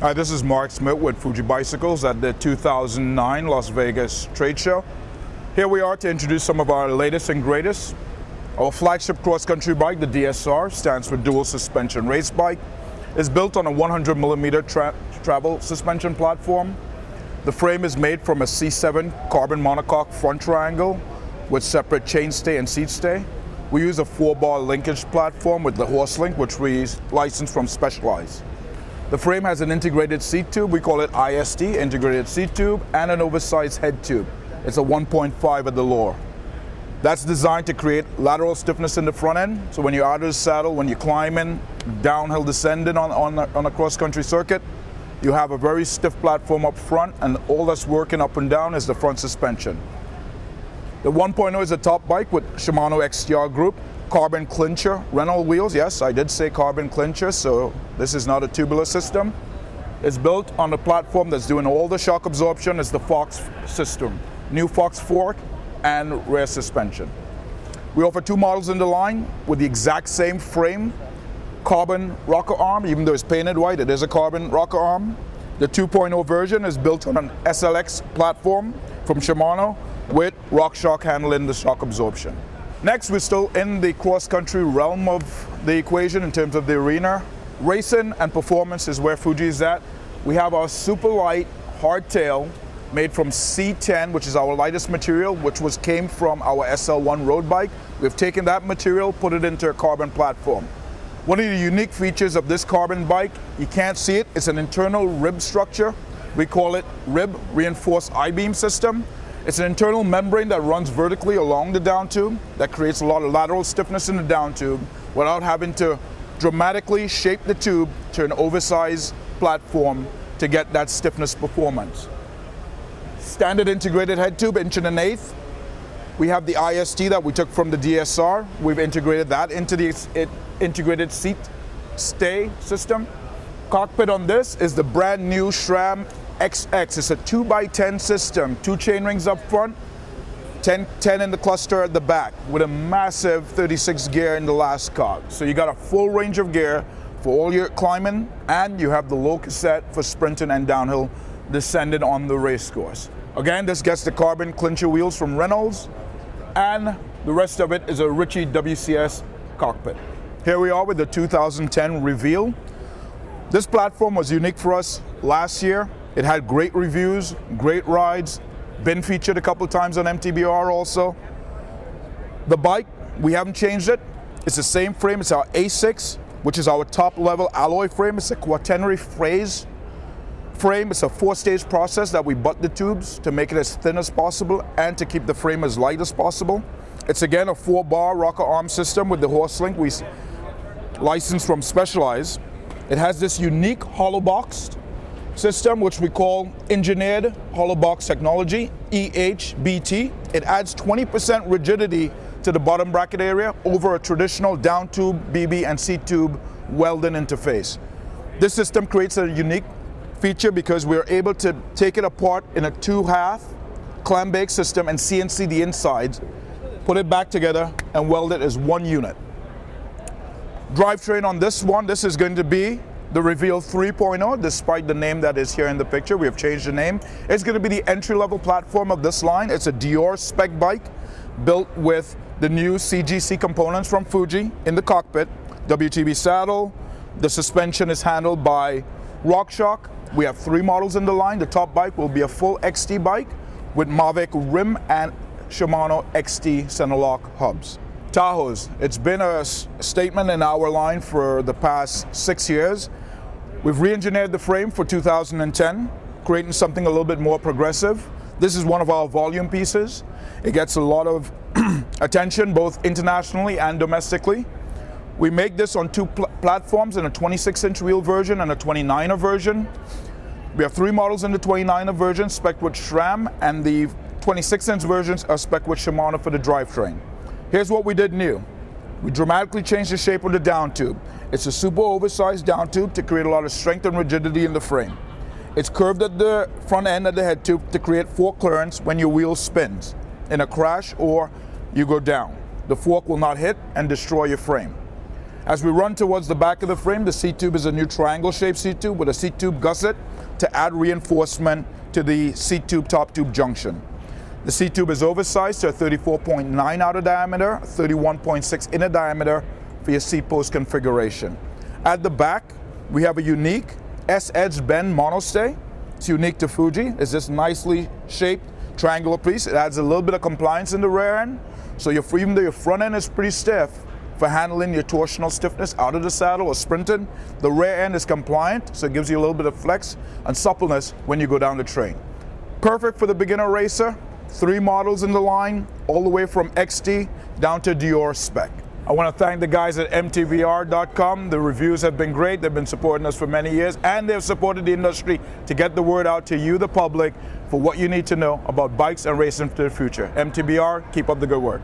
Hi, this is Mark Smith with Fuji Bicycles at the 2009 Las Vegas trade show. Here we are to introduce some of our latest and greatest. Our flagship cross-country bike, the DSR, stands for Dual Suspension Race Bike. It's built on a 100mm travel suspension platform. The frame is made from a C7 carbon monocoque front triangle with separate chainstay and seat stay. We use a 4-bar linkage platform with the horse link, which we license from Specialized. The frame has an integrated seat tube, we call it IST, integrated seat tube, and an oversized head tube. It's a 1.5 at the lower. That's designed to create lateral stiffness in the front end, so when you're out of the saddle, when you're climbing, downhill descending on a cross-country circuit, you have a very stiff platform up front, and all that's working up and down is the front suspension. The 1.0 is a top bike with Shimano XTR Group, carbon clincher, Reynolds wheels. Yes, I did say carbon clincher, so this is not a tubular system. It's built on a platform that's doing all the shock absorption. It's the Fox system, new Fox fork and rear suspension. We offer 2 models in the line with the exact same frame, carbon rocker arm. Even though it's painted white, it is a carbon rocker arm. The 2.0 version is built on an SLX platform from Shimano with RockShox handling the shock absorption. Next, we're still in the cross-country realm of the equation in terms of the arena. Racing and performance is where Fuji is at. We have our super light hardtail made from C10, which is our lightest material, which came from our SL1 road bike. We've taken that material, put it into a carbon platform. One of the unique features of this carbon bike, you can't see it, it's an internal rib structure. We call it rib reinforced I-beam system. It's an internal membrane that runs vertically along the down tube that creates a lot of lateral stiffness in the down tube without having to dramatically shape the tube to an oversized platform to get that stiffness performance. Standard integrated head tube, 1.1". We have the IST that we took from the DSR. We've integrated that into the integrated seat stay system. Cockpit on this is the brand new SRAM XX. It's a 2x10 system, 2 chain rings up front, 10 in the cluster at the back with a massive 36 gear in the last cog. So you got a full range of gear for all your climbing, and you have the low cassette for sprinting and downhill descending on the race course. Again, this gets the carbon clincher wheels from Reynolds, and the rest of it is a Ritchie WCS cockpit. Here we are with the 2010 Reveal. This platform was unique for us last year. It had great reviews, great rides, been featured a couple times on MTBR also. The bike, we haven't changed it. It's the same frame, it's our A6, which is our top level alloy frame. It's a quaternary phase frame. It's a 4-stage process that we butt the tubes to make it as thin as possible and to keep the frame as light as possible. It's again a 4-bar rocker arm system with the horse link we licensed from Specialized. It has this unique hollow box system, which we call Engineered Hollow Box Technology, EHBT. It adds 20% rigidity to the bottom bracket area over a traditional down tube, BB, and seat tube welding interface. This system creates a unique feature because we're able to take it apart in a 2-half clam bake system and CNC the insides, put it back together, and weld it as one unit. Drivetrain on this one, this is going to be the Reveal 3.0, despite the name that is here in the picture. We have changed the name. It's going to be the entry-level platform of this line. It's a Dior spec bike built with the new CGC components from Fuji in the cockpit, WTB saddle. The suspension is handled by RockShox. We have 3 models in the line. The top bike will be a full XT bike with Mavic rim and Shimano XT center lock hubs. Tahoes, it's been a statement in our line for the past 6 years. We've re-engineered the frame for 2010, creating something a little bit more progressive. This is one of our volume pieces. It gets a lot of attention both internationally and domestically. We make this on 2 platforms, in a 26-inch wheel version and a 29er version. We have 3 models in the 29er version, spec'd with SRAM, and the 26-inch versions are spec'd with Shimano for the drivetrain. Here's what we did new. We dramatically changed the shape of the down tube. It's a super oversized down tube to create a lot of strength and rigidity in the frame. It's curved at the front end of the head tube to create fork clearance when your wheel spins in a crash or you go down. The fork will not hit and destroy your frame. As we run towards the back of the frame, the seat tube is a new triangle-shaped seat tube with a seat tube gusset to add reinforcement to the seat tube top tube junction. The seat tube is oversized to a 34.9 outer diameter, 31.6 inner diameter for your seat post configuration. At the back, we have a unique S-edge bend monostay. It's unique to Fuji. It's this nicely shaped triangular piece. It adds a little bit of compliance in the rear end. So even though your front end is pretty stiff for handling your torsional stiffness out of the saddle or sprinting, the rear end is compliant, so it gives you a little bit of flex and suppleness when you go down the train. Perfect for the beginner racer. 3 models in the line, all the way from XT down to Dior spec. I want to thank the guys at mtbr.com. The reviews have been great. They've been supporting us for many years, and they've supported the industry to get the word out to you, the public, for what you need to know about bikes and racing for the future. MTBR, keep up the good work.